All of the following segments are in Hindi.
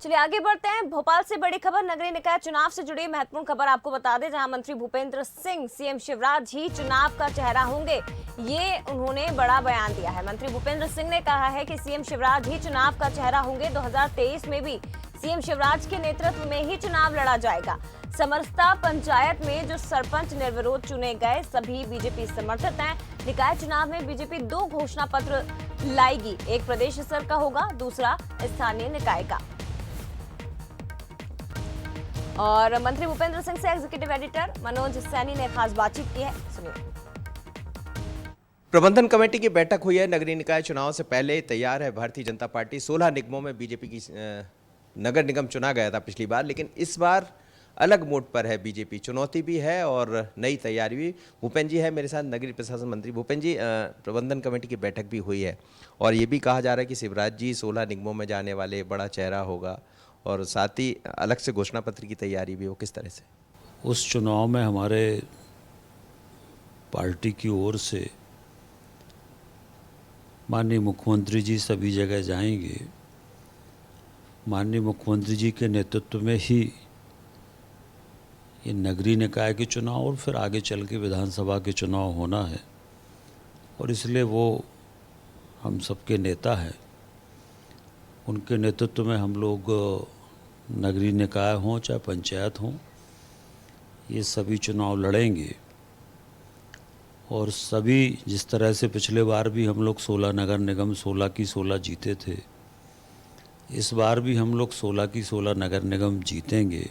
चलिए आगे बढ़ते हैं। भोपाल से बड़ी खबर, नगरीय निकाय चुनाव से जुड़ी महत्वपूर्ण खबर आपको बता दें, जहां मंत्री भूपेंद्र सिंह सीएम शिवराज ही चुनाव का चेहरा होंगे। ये उन्होंने बड़ा बयान दिया है। मंत्री भूपेंद्र सिंह ने कहा है कि सीएम शिवराज ही चुनाव का चेहरा होंगे। 2023 में भी सीएम शिवराज के नेतृत्व में ही चुनाव लड़ा जाएगा। समरसता पंचायत में जो सरपंच निर्विरोध चुने गए सभी बीजेपी समर्थित हैं। निकाय चुनाव में बीजेपी 2 घोषणा पत्र लाएगी, एक प्रदेश स्तर का होगा, दूसरा स्थानीय निकाय का। और मंत्री भूपेंद्र सिंह से एग्जीक्यूटिव एडिटर मनोज सैनी ने खास बातचीत की है, सुनिए। प्रबंधन कमेटी की बैठक हुई है। नगरीय निकाय चुनाव से पहले तैयार है भारतीय जनता पार्टी। 16 निगमों में बीजेपी की नगर निगम चुना गया था पिछली बार, लेकिन इस बार अलग मोड पर है बीजेपी। चुनौती भी है और नई तैयारी भी। भूपेंद्र जी है मेरे साथ, नगरीय प्रशासन मंत्री। भूपेंद्र जी, प्रबंधन कमेटी की बैठक भी हुई है और ये भी कहा जा रहा है कि शिवराज जी 16 निगमों में जाने वाले बड़ा चेहरा होगा और साथ ही अलग से घोषणा पत्र की तैयारी भी हो। किस तरह से उस चुनाव में हमारे पार्टी की ओर से माननीय मुख्यमंत्री जी सभी जगह जाएंगे। माननीय मुख्यमंत्री जी के नेतृत्व में ही ये नगरीय निकाय के चुनाव और फिर आगे चल के विधानसभा के चुनाव होना है और इसलिए वो हम सबके नेता हैं। उनके नेतृत्व में हम लोग नगरीय निकाय हों चाहे पंचायत हों, ये सभी चुनाव लड़ेंगे। और सभी जिस तरह से पिछले बार भी हम लोग 16 नगर निगम 16 की 16 जीते थे, इस बार भी हम लोग 16 की 16 नगर निगम जीतेंगे।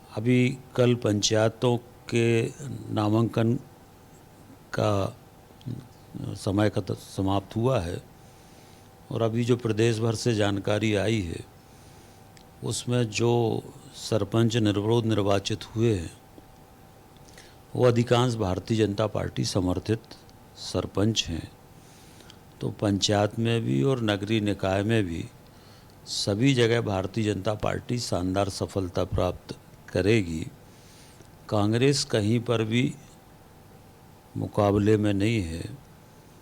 अभी कल पंचायतों के नामांकन का समय का समाप्त हुआ है और अभी जो प्रदेश भर से जानकारी आई है उसमें जो सरपंच निर्विरोध निर्वाचित हुए हैं वो अधिकांश भारतीय जनता पार्टी समर्थित सरपंच हैं। तो पंचायत में भी और नगरीय निकाय में भी सभी जगह भारतीय जनता पार्टी शानदार सफलता प्राप्त करेगी। कांग्रेस कहीं पर भी मुकाबले में नहीं है।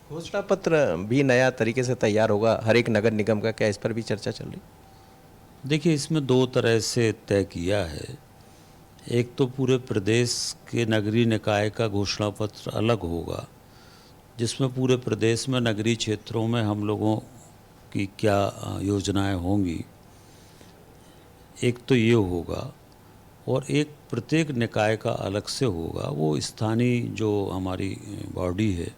घोषणा पत्र भी नया तरीके से तैयार होगा हर एक नगर निगम का, क्या इस पर भी चर्चा चल रही? देखिए, इसमें 2 तरह से तय किया है। एक तो पूरे प्रदेश के नगरीय निकाय का घोषणा पत्र अलग होगा, जिसमें पूरे प्रदेश में नगरीय क्षेत्रों में हम लोगों की क्या योजनाएं होंगी, एक तो ये होगा। और एक प्रत्येक निकाय का अलग से होगा। वो स्थानीय जो हमारी बॉडी है,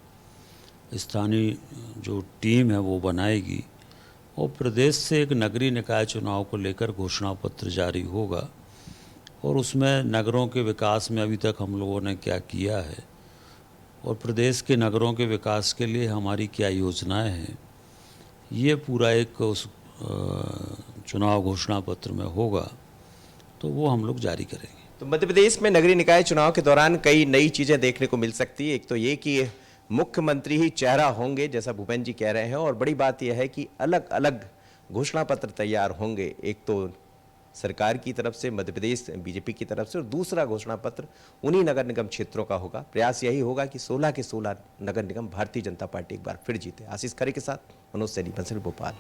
स्थानीय जो टीम है वो बनाएगी और प्रदेश से एक नगरीय निकाय चुनाव को लेकर घोषणा पत्र जारी होगा। और उसमें नगरों के विकास में अभी तक हम लोगों ने क्या किया है और प्रदेश के नगरों के विकास के लिए हमारी क्या योजनाएं हैं, ये पूरा एक उस चुनाव घोषणा पत्र में होगा, तो वो हम लोग जारी करेंगे। तो मध्य प्रदेश में नगरीय निकाय चुनाव के दौरान कई नई चीजें देखने को मिल सकती है। एक तो ये कि मुख्यमंत्री ही चेहरा होंगे, जैसा भूपेंद्र जी कह रहे हैं, और बड़ी बात यह है कि अलग अलग घोषणा पत्र तैयार होंगे। एक तो सरकार की तरफ से, मध्य प्रदेश बीजेपी की तरफ से, और दूसरा घोषणा पत्र उन्हीं नगर निगम क्षेत्रों का होगा। प्रयास यही होगा कि 16 के 16 नगर निगम भारतीय जनता पार्टी एक बार फिर जीते। आशीष खरे के साथ मनोज सैनी, भोपाल।